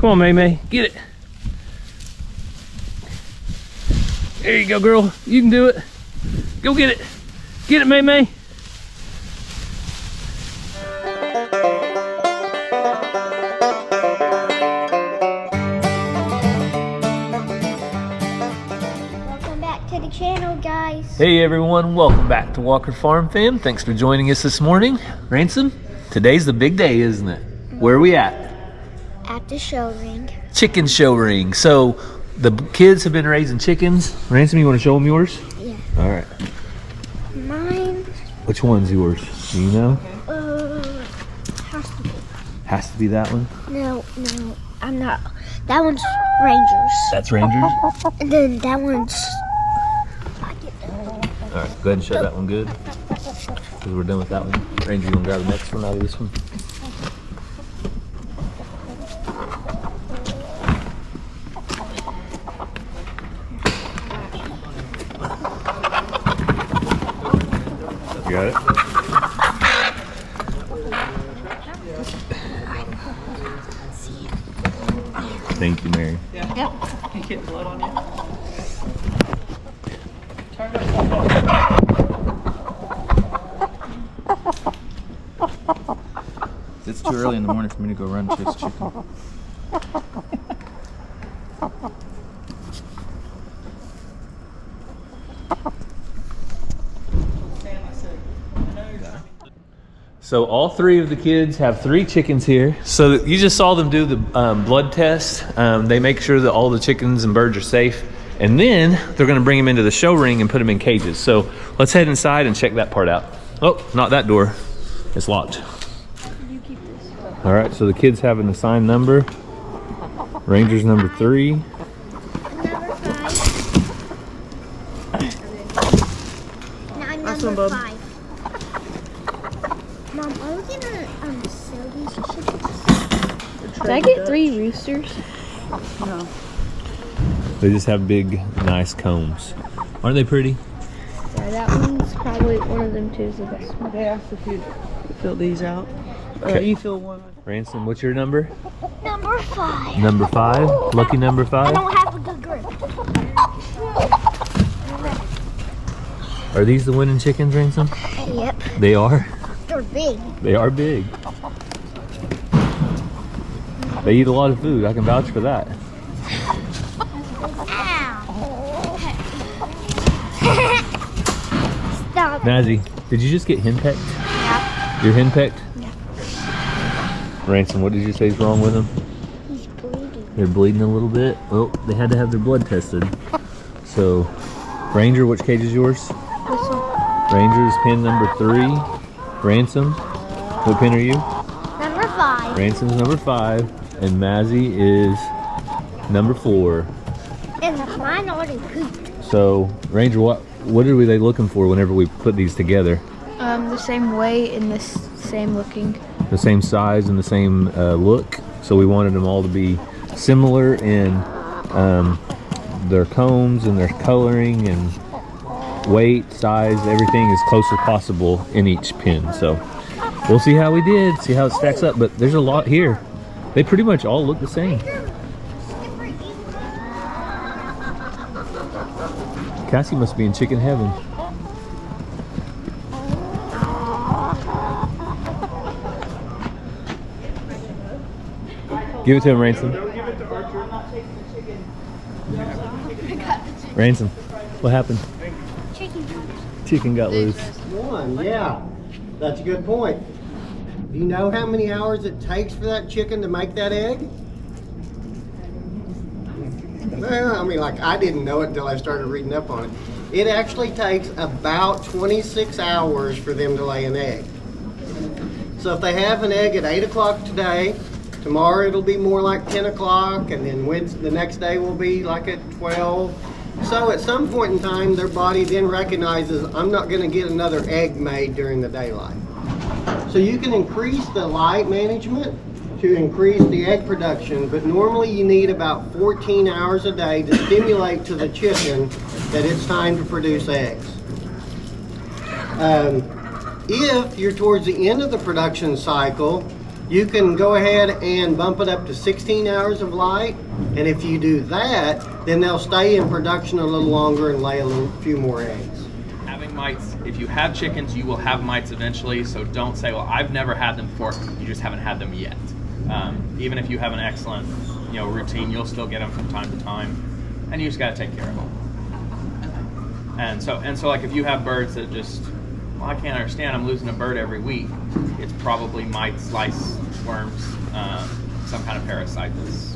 Come on, May. Get it. There you go, girl. You can do it. Go get it. Get it, May. Welcome back to the channel, guys. Hey everyone, welcome back to Walker Farm Fam. Thanks for joining us this morning. Ransom, today's the big day, isn't it? Where are we at? At the show ring. Chicken show ring. So the kids have been raising chickens. Ransom, you want to show them yours? Yeah. All right. Mine. Which one's yours? Do you know? Has to be. Has to be that one. No, I'm not. That one's Rangers. That's Rangers. And then that one's. All right, go ahead and show that one good. Because we're done with that one. Ranger, you want to grab the next one out of this one? Got it? Thank you, Mary. Yeah. Yep. You get blood on you. It's too early in the morning for me to go run and chase chicken. So all three of the kids have 3 chickens here. So you just saw them do the blood test. They make sure that all the chickens and birds are safe. And then they're gonna bring them into the show ring and put them in cages. So let's head inside and check that part out. Oh, not that door. It's locked. You keep this. All right, so the kids have an assigned number. Ranger's number 3. Number 5. Now I'm Nice number one, bub. 5. Mom, are we gonna sell these chickens? Did I get 3 roosters? No. They just have big, nice combs. Aren't they pretty? Yeah, that one's probably one of them two is the best one. They asked if you fill these out. Okay. You fill one. Ransom, what's your number? Number 5. Number 5? Lucky number I 5? don't have a good grip. Are these the winning chickens, Ransom? Yep. They are? They're big. They are big. They eat a lot of food. I can vouch for that. Stop. Mazzy, did you just get henpecked? Yeah. You're henpecked? Yeah. Ransom, what did you say is wrong with them? He's bleeding. They're bleeding a little bit. Oh, they had to have their blood tested. So, Ranger, which cage is yours? This one. Ranger's pin number 3. Ransom, what pin are you? Number 5. Ransom's number 5. And Mazzy is number 4. And mine already pooped. So, Ranger, what are they looking for whenever we put these together? The same weight and this same looking. The same size and the same look. So we wanted them all to be similar in their combs and their coloring and weight, size, everything as close as possible in each pin. So we'll see how we did, see how it stacks up. But there's a lot here. They pretty much all look the same. Cassie must be in chicken heaven. Give it to him, Ransom. Ransom, what happened? Chicken got loose. One, yeah. That's a good point. Do you know how many hours it takes for that chicken to make that egg? Well, I mean, like, I didn't know it until I started reading up on it. It actually takes about 26 hours for them to lay an egg. So if they have an egg at 8 o'clock today, tomorrow it'll be more like 10 o'clock, and then the next day will be like at 12. So at some point in time, their body then recognizes, I'm not going to get another egg made during the daylight. So you can increase the light management to increase the egg production, but normally you need about 14 hours a day to stimulate to the chicken that it's time to produce eggs. If you're towards the end of the production cycle, you can go ahead and bump it up to 16 hours of light. And if you do that, then they'll stay in production a little longer and lay a few more eggs. Having mites, if you have chickens, you will have mites eventually. So don't say, well, I've never had them before. You just haven't had them yet. Even if you have an excellent, routine, you'll still get them from time to time, and you just got to take care of them. And so like if you have birds that just, well, I can't understand, I'm losing a bird every week. It's probably mites, lice, worms, some kind of parasite that's,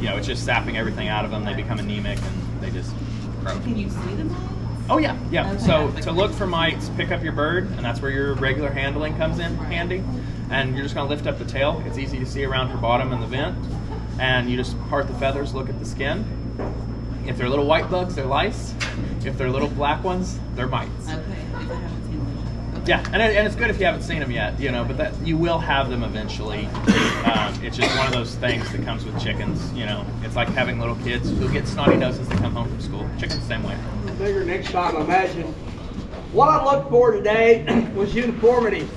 it's just sapping everything out of them. They become anemic and they just croak. Can you see them? Oh yeah. So to look for mites, pick up your bird, and that's where your regular handling comes in handy. And you're just gonna lift up the tail. It's easy to see around her bottom in the vent. And you just part the feathers, look at the skin. If they're little white bugs, they're lice. If they're little black ones, they're mites. Okay, if I haven't seen them. Okay. Yeah, and it's good if you haven't seen them yet, but that you will have them eventually. It's just one of those things that comes with chickens. It's like having little kids who get snotty noses that come home from school. Chickens the same way. Bigger next time, imagine. What I looked for today was uniformity.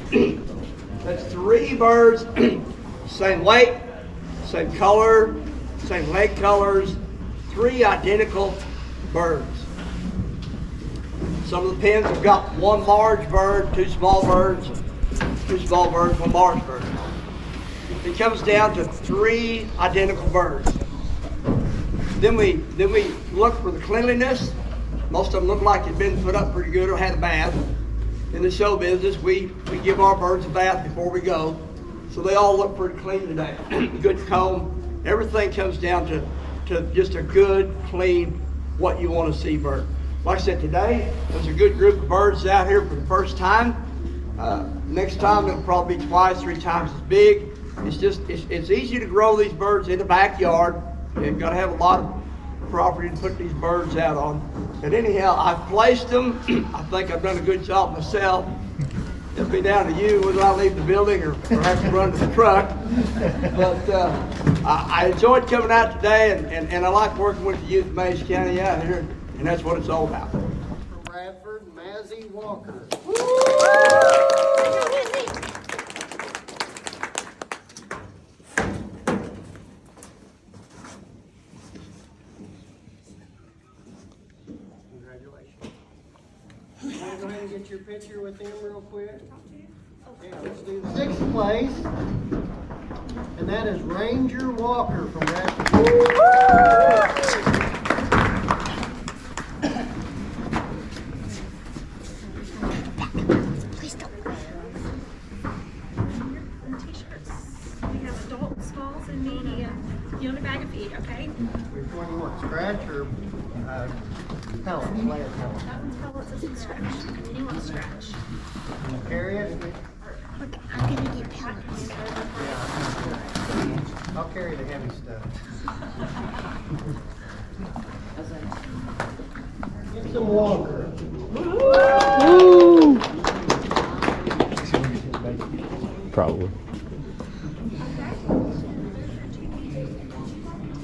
That's 3 birds, same weight, same color, same leg colors, 3 identical birds. Some of the pens have got 1 large bird, 2 small birds, 2 small birds, 1 large bird. It comes down to 3 identical birds. Then we look for the cleanliness. Most of them look like they've been put up pretty good or had a bath. In the show business, we give our birds a bath before we go. So they all look pretty clean today. Good comb. Everything comes down to just a good, clean, what you want to see bird. Like I said, today, there's a good group of birds out here for the first time. Next time, it'll probably be 2, 3 times as big. It's easy to grow these birds in the backyard. You've got to have a lot of property to put these birds out on. But anyhow, I've placed them. I think I've done a good job myself. It'll be down to you whether I leave the building or have to run to the truck. But I enjoyed coming out today, and I like working with the youth of Mays County out here, and that's what it's all about. Bradford, Mazzy Walker. Go ahead and get your picture with him real quick. Yeah, let's do the 6th place. And that is Ranger Walker from Bradford. Please don't. T-shirts. We have adult, smalls, and medium. You own a bag of feed, okay? Which one you want, scratch or pellets, layer pellets? That one's pellets, this one's scratch. You want scratch. Carry it? Look, I'm gonna get pellets. I'll carry the heavy stuff. Get some Walker. Probably.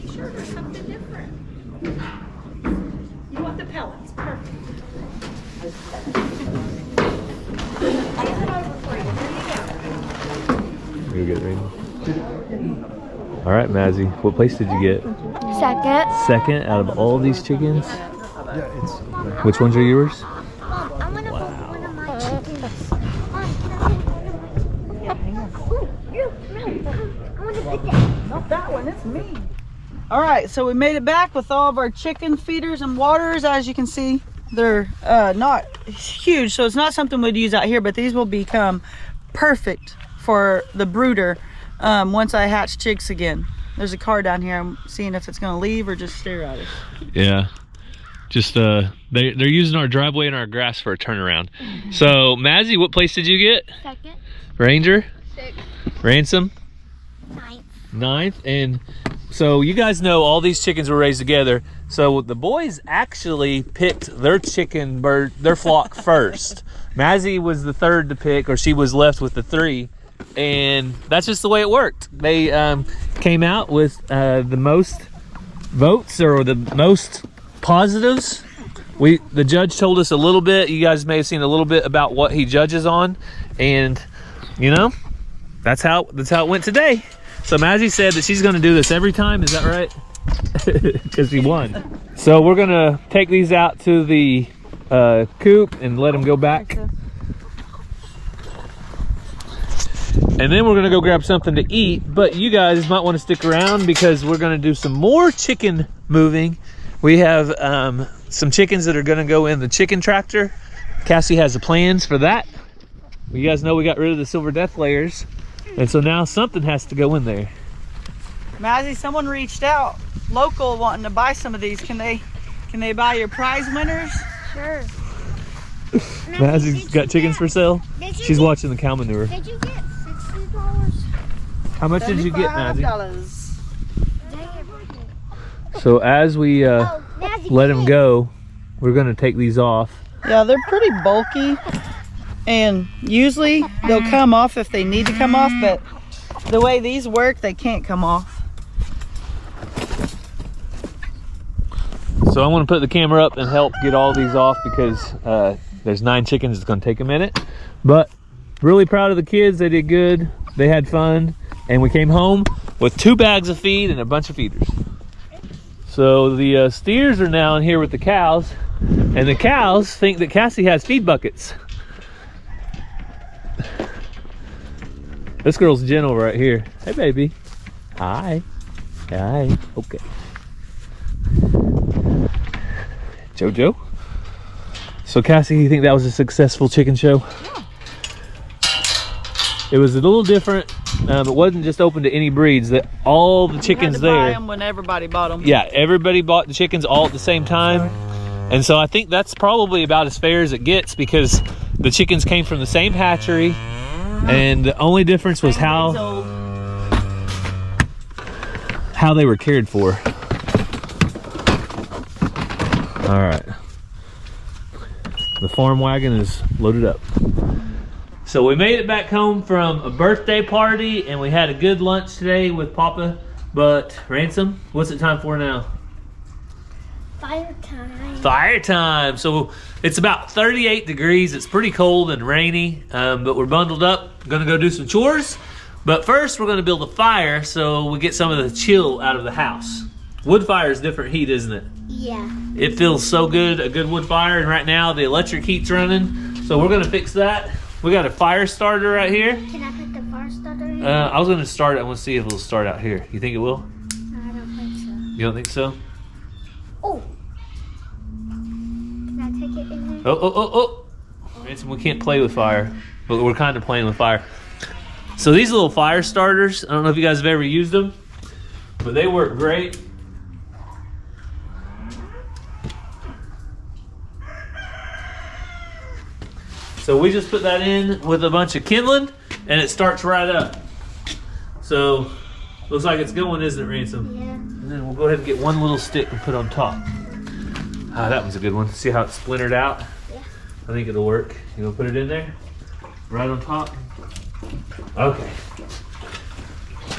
T-shirt or something different. You want the pellets, perfect. I'll put over for you. There you go. You're good, Rainy. All right, Mazzy, what place did you get? 2nd. 2nd out of all these chickens? Which ones are yours? Mom, I'm gonna put one of my chickens. Mom, can I put one of my... Yeah, hang on. I want to pick it. Not that one, it's me. All right, so we made it back with all of our chicken feeders and waters. As you can see, they're not huge, so it's not something we'd use out here, but these will become perfect for the brooder once I hatch chicks again. There's a car down here. I'm seeing if it's gonna leave or just stare at us. Yeah, just they're using our driveway and our grass for a turnaround. So Mazzy, what place did you get? 2nd. Ranger? 6th. Ransom? 9th. 9th. And so you guys know all these chickens were raised together. So the boys actually picked their their flock first. Mazzy was the 3rd to pick, or she was left with the 3. And that's just the way it worked. They came out with the most votes, or the most positives. The judge told us a little bit. You guys may have seen a little bit about what he judges on, and that's how it went today. So Mazzy said that she's gonna do this every time. Is that right? Because she won. So we're gonna take these out to the coop and let them go back. And then we're gonna go grab something to eat, but you guys might want to stick around because we're gonna do some more chicken moving. We have some chickens that are gonna go in the chicken tractor. Cassie has the plans for that. You guys know we got rid of the silver death layers, and so now something has to go in there. Mazzy, someone reached out, local, wanting to buy some of these. Can they buy your prize winners? Sure. Mazzy's got chickens for sale. She's watching the cow manure. Did you get $60? How much did you get, Mazzy? $75. So as we Mazzy, let them go, we're gonna take these off. Yeah, they're pretty bulky, and usually they'll come off if they need to come off, but the way these work, they can't come off. So I want to put the camera up and help get all these off because there's 9 chickens. It's going to take a minute, but really proud of the kids. They did good. They had fun, and we came home with 2 bags of feed and a bunch of feeders. So the steers are now in here with the cows, and the cows think that Cassie has feed buckets. This girl's gentle right here. Hey, baby. Hi. Hi. Okay. Jojo. So Cassie, you think that was a successful chicken show? Yeah. It was a little different. It wasn't just open to any breeds. That all the chickens had to buy there. them when everybody bought them. Yeah, everybody bought the chickens all at the same time, and so I think that's probably about as fair as it gets because the chickens came from the same hatchery, and the only difference was how they were cared for. All right, the farm wagon is loaded up. So we made it back home from a birthday party, and we had a good lunch today with Papa. But Ransom, what's it time for now? Fire time. Fire time. So it's about 38 degrees. It's pretty cold and rainy, but we're bundled up. Gonna go do some chores. But first, we're gonna build a fire so we get some of the chill out of the house. Wood fire is different heat, isn't it? Yeah. It feels so good, a good wood fire, and right now the electric heat's running. So we're gonna fix that. We got a fire starter right here. Can I put the fire starter in? I was gonna start it. I want to see if it'll start out here. You think it will? No, I don't think so. You don't think so? Oh. Can I take it in there? Oh. Ransom, we can't play with fire, but we're kind of playing with fire. So these little fire starters, I don't know if you guys have ever used them, but they work great. So we just put that in with a bunch of kindling, and it starts right up. So looks like it's going, isn't it, Ransom? Yeah. And then we'll go ahead and get one little stick and put on top. Ah, that one's a good one. See how it's splintered out? Yeah. I think it'll work. You gonna put it in there? Right on top? Okay.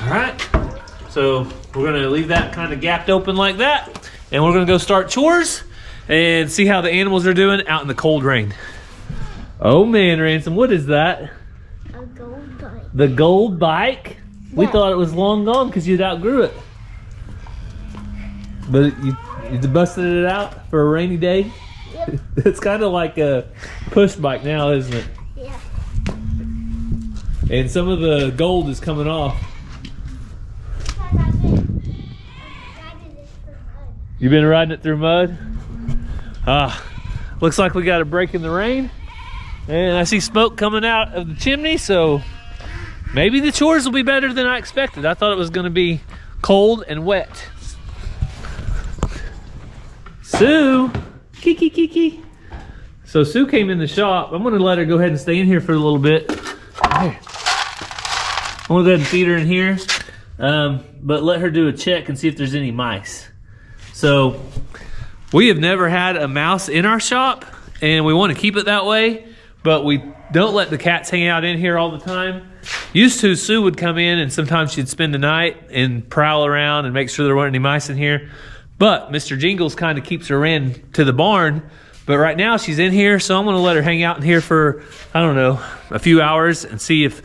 All right. So we're gonna leave that kind of gapped open like that, and we're gonna go start chores and see how the animals are doing out in the cold rain. Oh man, Ransom, what is that? A gold bike. The gold bike? We Yeah. thought it was long gone because you'd outgrew it. But you busted it out for a rainy day? Yep. It's kind of like a push bike now, isn't it? Yeah. And some of the gold is coming off. You've been riding it through mud? Looks like we got a break in the rain. And I see smoke coming out of the chimney, so maybe the chores will be better than I expected. I thought it was going to be cold and wet. Sue! Kiki. So Sue came in the shop. I'm going to let her go ahead and stay in here for a little bit. There. I'm going to go ahead and feed her in here, but let her do a check and see if there's any mice. So we have never had a mouse in our shop, and we want to keep it that way. But we don't let the cats hang out in here all the time. Used to, Sue would come in and sometimes she'd spend the night and prowl around and make sure there weren't any mice in here. But Mr. Jingles kind of keeps her in to the barn. But right now she's in here, so I'm going to let her hang out in here for, I don't know, a few hours and see if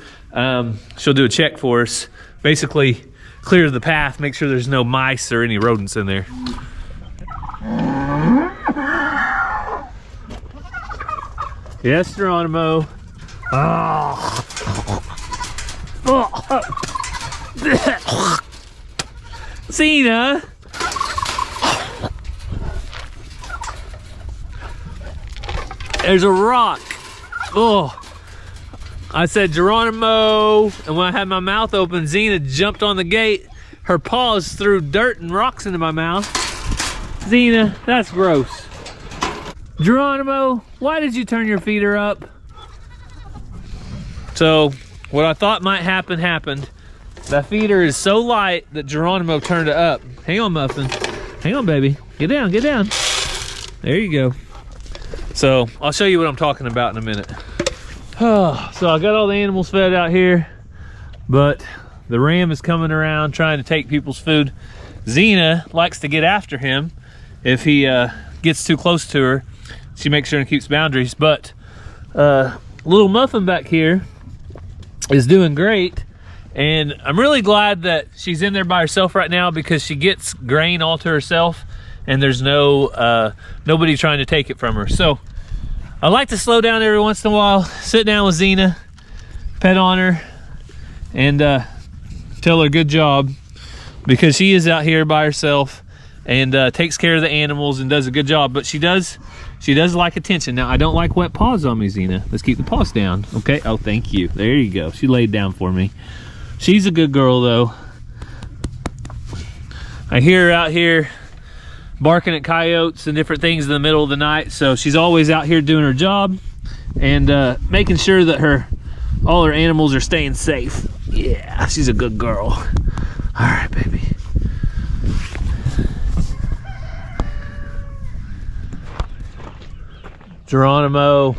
she'll do a check for us. Basically, clear the path, make sure there's no mice or any rodents in there. Yes, Geronimo. Oh. Zena. There's a rock. Oh. I said Geronimo, and when I had my mouth open, Zena jumped on the gate. Her paws threw dirt and rocks into my mouth. Zena, that's gross. Geronimo, why did you turn your feeder up? So, what I thought might happen, happened. That feeder is so light that Geronimo turned it up. Hang on, Muffin. Hang on, baby. Get down, get down. There you go. So, I'll show you what I'm talking about in a minute. So I got all the animals fed out here, but the ram is coming around trying to take people's food. Zena likes to get after him if he gets too close to her. She makes sure and keeps boundaries, but little Muffin back here is doing great, and I'm really glad that she's in there by herself right now because she gets grain all to herself and there's no nobody trying to take it from her. So I like to slow down every once in a while, sit down with Zena, pet on her, and tell her good job, because she is out here by herself and takes care of the animals and does a good job. But she does like attention. Now, I don't like wet paws on me, Zena. Let's keep the paws down, okay? Oh, thank you. There you go. She laid down for me. She's a good girl, though. I hear her out here barking at coyotes and different things in the middle of the night, so she's always out here doing her job and making sure that all her animals are staying safe. Yeah, she's a good girl. All right, baby. Geronimo,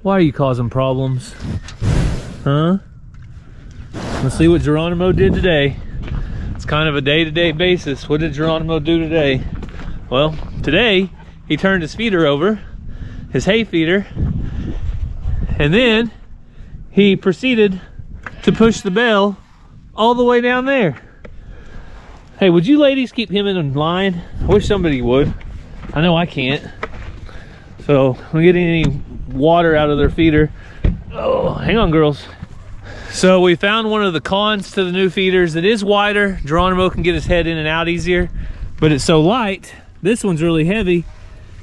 why are you causing problems? Huh? Let's see what Geronimo did today. It's kind of a day-to-day basis. What did Geronimo do today? Well, today he turned his feeder over, his hay feeder, and then he proceeded to push the bell all the way down there. Hey, would you ladies keep him in line? I wish somebody would. I know I can't. So I'm getting any water out of their feeder. Oh, hang on, girls. So we found one of the cons to the new feeders. It is wider. Geronimo can get his head in and out easier, but it's so light. This one's really heavy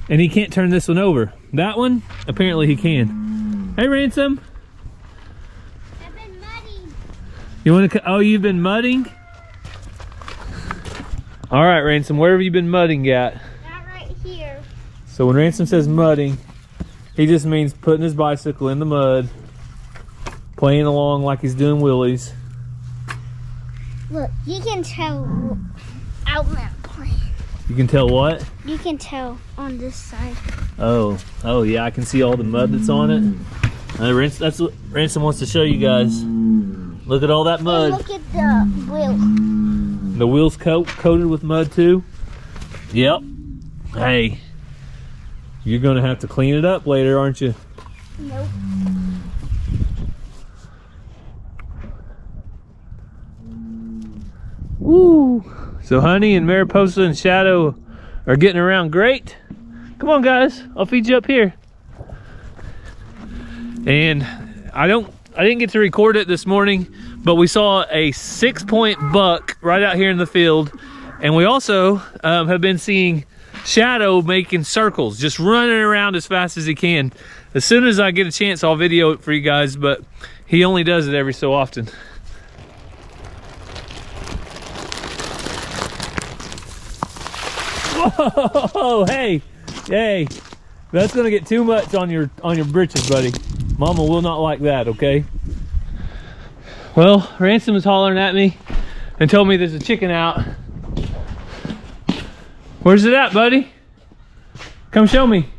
and he can't turn this one over. That one, apparently he can. Hey, Ransom. I've been mudding. You want to, oh, you've been mudding? All right, Ransom, where have you been mudding at? Not right here. So when Ransom says mudding, he just means putting his bicycle in the mud, playing along like he's doing wheelies. Look, you can tell out there playing. You can tell what? You can tell on this side. Oh yeah, I can see all the mud that's on it. That's what Ransom wants to show you guys. Look at all that mud. Hey, look at the wheel. The wheel's coated with mud too? Yep. Hey, you're gonna have to clean it up later, aren't you? Nope. Woo! So Honey and Mariposa and Shadow are getting around great. Come on, guys, I'll feed you up here. And I didn't get to record it this morning, but we saw a 6-point buck right out here in the field, and we also have been seeing Shadow making circles, just running around as fast as he can. As soon as I get a chance, I'll video it for you guys, but he only does it every so often. Whoa, hey, that's gonna get too much on your britches, buddy. Mama will not like that, okay? Well, Ransom is hollering at me and told me there's a chicken out. Where's it at, buddy? Come show me.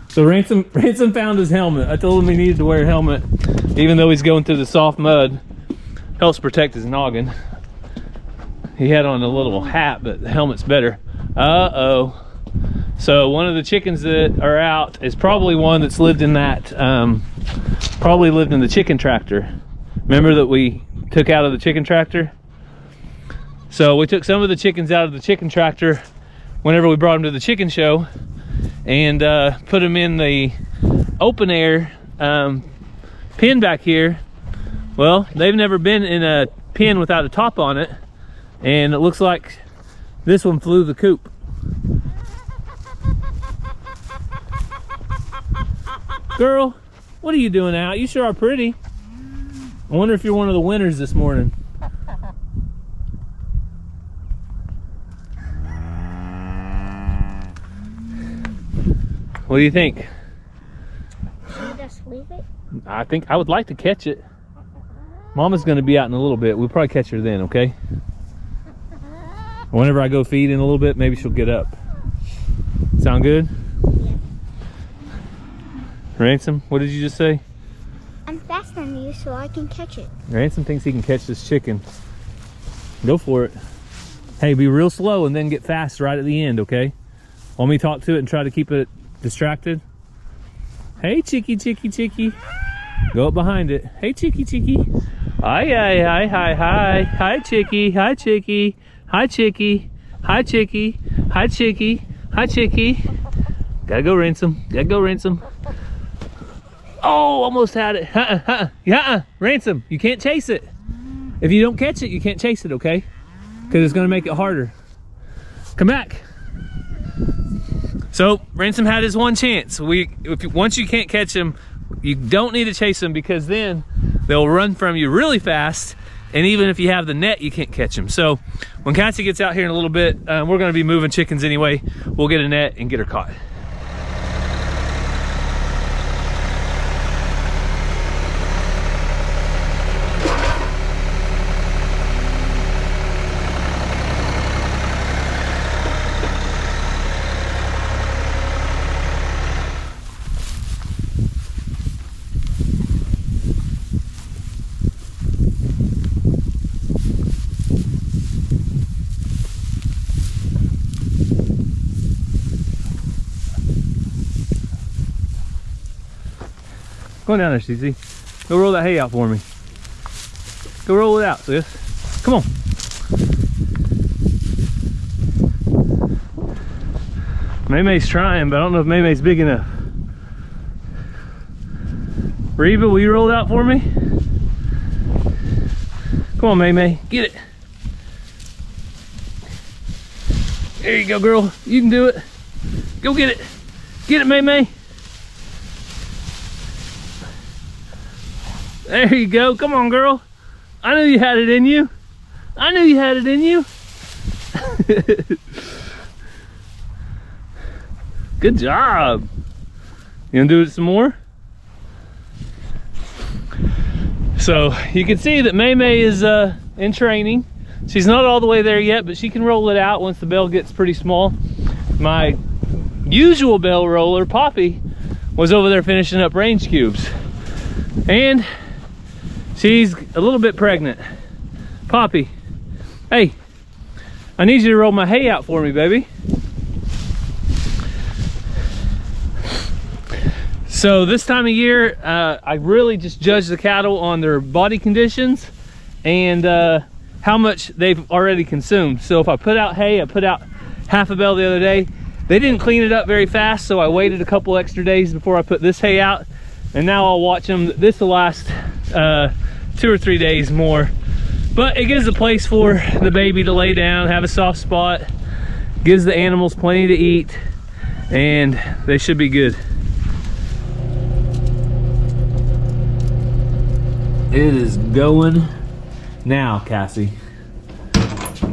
So Ransom found his helmet. I told him he needed to wear a helmet, even though he's going through the soft mud. Helps protect his noggin. He had on a little hat, but the helmet's better. Uh-oh. So one of the chickens that are out is probably one that's lived in that, probably lived in the chicken tractor. Remember that we took out of the chicken tractor? So we took some of the chickens out of the chicken tractor whenever we brought them to the chicken show, and put them in the open air pen back here. Well, they've never been in a pen without a top on it, and it looks like this one flew the coop. Girl, what are you doing out? You sure are pretty. I wonder if you're one of the winners this morning. What do you think? Should we just leave it? I think I would like to catch it. Mama's gonna be out in a little bit. We'll probably catch her then, okay? Whenever I go feed in a little bit, maybe she'll get up. Sound good? Yeah. Ransom, what did you just say? I'm faster than you, so I can catch it. Ransom thinks he can catch this chicken. Go for it. Hey, be real slow and then get fast right at the end, okay? Want me to talk to it and try to keep it distracted? Hey, chicky, chicky, chicky. Go up behind it. Hey, chicky, chicky. Hi, hi, hi, hi, hi. Hi, chicky. Hi, chicky. Hi, chicky. Hi, chicky. Hi, chicky. Hi, chicky. Gotta go, Ransom. Gotta go, Ransom. Oh, almost had it. Ransom, you can't chase it. If you don't catch it, you can't chase it, okay? Because it's gonna make it harder. Come back. So Ransom had his one chance. Once you can't catch them, you don't need to chase them, because then they'll run from you really fast, and even if you have the net, you can't catch them. So when Cassie gets out here in a little bit, we're gonna be moving chickens anyway. We'll get a net and get her caught. Go on down there, CC. Go roll that hay out for me. Go roll it out, sis. Come on. Maymay's trying, but I don't know if Maymay's big enough. Reba, will you roll it out for me? Come on, Maymay, get it. There you go, girl. You can do it. Go get it. Get it, Maymay. There you go. Come on, girl. I knew you had it in you. I knew you had it in you. Good job. You gonna do it some more? So you can see that Maymay is in training. She's not all the way there yet, but she can roll it out once the bell gets pretty small. My usual bell roller, Poppy, was over there finishing up range cubes. And she's a little bit pregnant. Poppy, hey, I need you to roll my hay out for me, baby. So this time of year, I really just judge the cattle on their body conditions and how much they've already consumed. So if I put out hay, I put out half a bale the other day. They didn't clean it up very fast, so I waited a couple extra days before I put this hay out. And now I'll watch them. This will last 2 or 3 days more. But it gives a place for the baby to lay down, have a soft spot, gives the animals plenty to eat, and they should be good. It is going now, Cassie.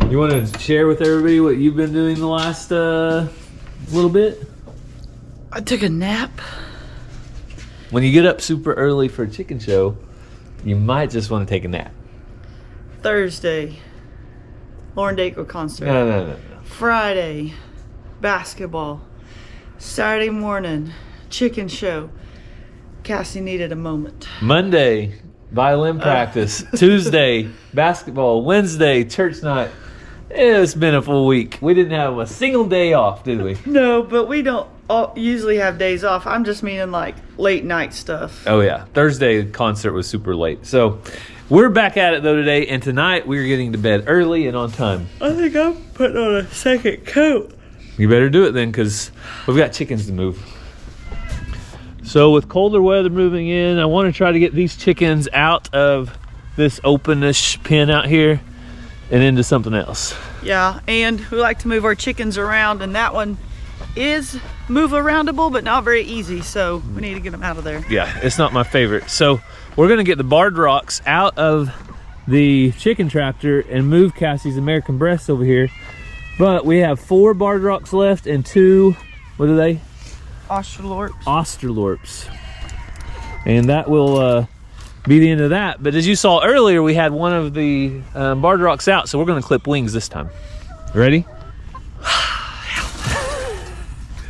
You want to share with everybody what you've been doing the last little bit? I took a nap. When you get up super early for a chicken show, you might just want to take a nap. Thursday, Lauren Dacre concert. No. Friday, basketball. Saturday morning, chicken show. Cassie needed a moment. Monday, violin practice. Tuesday, basketball. Wednesday, church night. It's been a full week. We didn't have a single day off, did we? No, but we don't usually have days off. I'm just meaning like late night stuff. Oh yeah, Thursday concert was super late. So we're back at it though today, and tonight we're getting to bed early and on time. I think I'm putting on a second coat. You better do it then, because we've got chickens to move. So with colder weather moving in, I want to try to get these chickens out of this openish pen out here and into something else. Yeah, and we like to move our chickens around, and that one is move aroundable, but not very easy, so we need to get them out of there. Yeah, it's not my favorite. So we're gonna get the barred rocks out of the chicken tractor and move Cassie's American breasts over here. But we have 4 barred rocks left and 2, what are they? Australorps. Australorps. And that will be the end of that. But as you saw earlier, we had one of the barred rocks out, so we're gonna clip wings this time. Ready?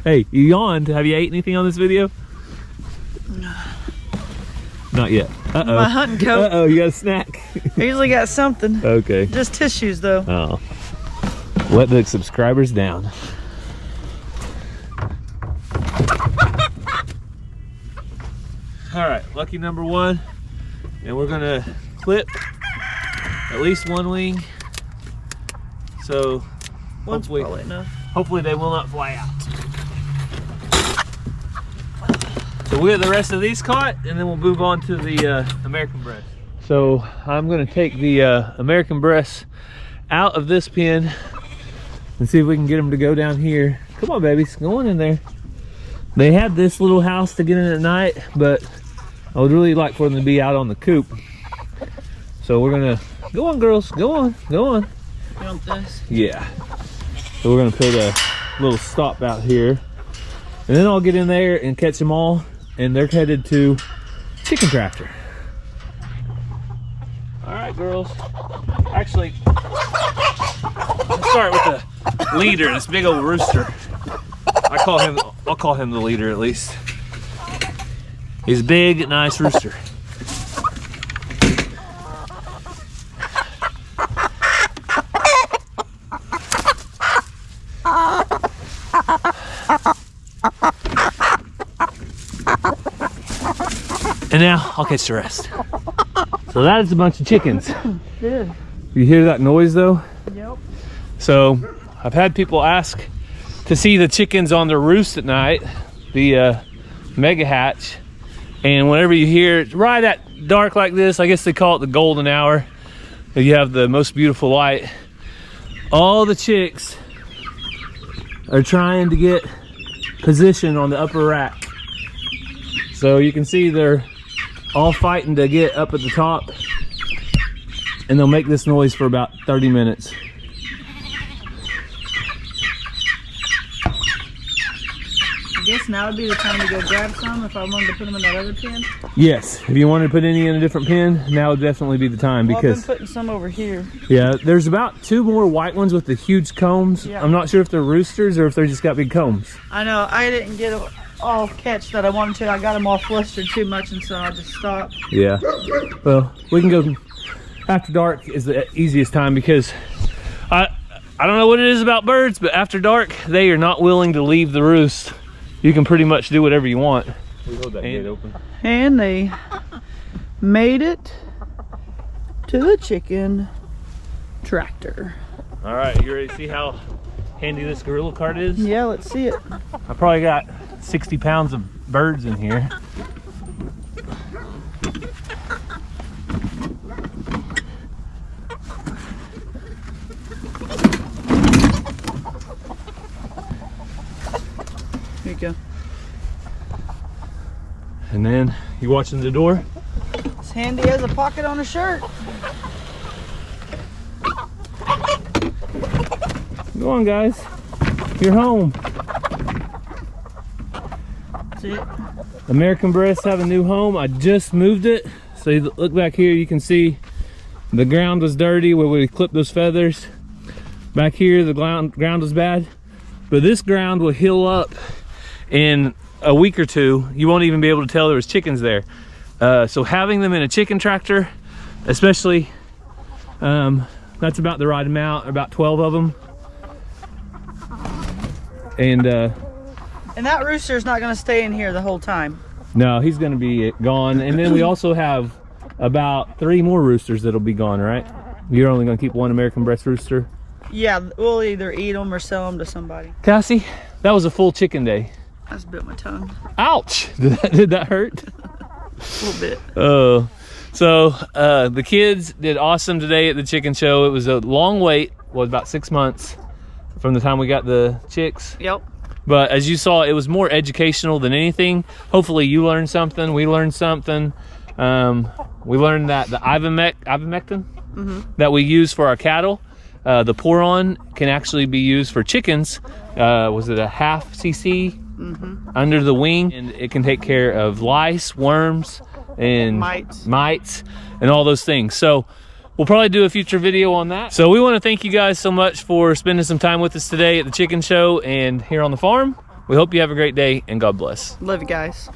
Hey, you yawned. Have you ate anything on this video? Not yet. Uh-oh. My hunting coat. Uh-oh, you got a snack. I usually got something. Okay. Just tissues though. Oh. Let the subscribers down. All right, lucky number 1. And we're gonna clip at least 1 wing. So One's probably enough. hopefully they will not fly out. So we'll get the rest of these caught, and then we'll move on to the American breast. So I'm gonna take the American breast out of this pen and see if we can get them to go down here. Come on, babies, go on in there. They had this little house to get in at night, but I would really like for them to be out on the coop. So we're gonna, go on girls, go on, go on. You want this? Yeah. So we're gonna put a little stop out here, and then I'll get in there and catch them all, and they're headed to chicken tractor. All right, girls. Actually, let's start with the leader, this big old rooster. I'll call him the leader at least. He's a big, nice rooster. And now I'll catch the rest. So that is a bunch of chickens. Good. You hear that noise though? Yep. So I've had people ask to see the chickens on their roost at night, the mega hatch. And whenever you hear it right at dark like this, I guess they call it the golden hour, you have the most beautiful light. All the chicks are trying to get position on the upper rack. So you can see they're all fighting to get up at the top, and they'll make this noise for about 30 minutes. I guess now would be the time to go grab some if I wanted to put them in that other pen. Yes, if you wanted to put any in a different pen, now would definitely be the time, Well, because I've been putting some over here. yeah, there's about 2 more white ones with the huge combs. Yeah. I'm not sure if they're roosters or if they're just got big combs. I know, I didn't get all catch that I wanted to. I got them all flustered too much, and so I just stopped. Yeah. Well, we can go after dark is the easiest time, because I don't know what it is about birds, but after dark they are not willing to leave the roost. You can pretty much do whatever you want. We hold that gate open. And they made it to the chicken tractor. All right, you ready to see how handy this gorilla cart is? Yeah, let's see it. I probably got 60 pounds of birds in here. Here you go. And then you watching the door? It's handy as a pocket on a shirt. Go on, guys. You're home. That's it. American breasts have a new home. I just moved it. So you look back here, you can see the ground was dirty where we clipped those feathers. Back here, the ground was bad. But this ground will heal up in a week or 2. You won't even be able to tell there was chickens there. So having them in a chicken tractor, especially the That's about the right amount, about 12 of them. And that rooster's not gonna stay in here the whole time. no, he's gonna be gone. And then we also have about 3 more roosters that'll be gone, right? You're only gonna keep one American breast rooster? Yeah, we'll either eat them or sell them to somebody. Cassie, that was a full chicken day. I just bit my tongue. Ouch! Did that hurt? A little bit. Oh, so the kids did awesome today at the chicken show. It was a long wait, was about 6 months from the time we got the chicks. Yep. But as you saw, it was more educational than anything. Hopefully you learned something, we learned something. We learned that the ivermectin that we use for our cattle, the pour-on can actually be used for chickens. Was it a half cc under the wing? And it can take care of lice, worms, and mites and all those things. So we'll probably do a future video on that. So we want to thank you guys so much for spending some time with us today at the chicken show and here on the farm. We hope you have a great day and God bless. Love you guys.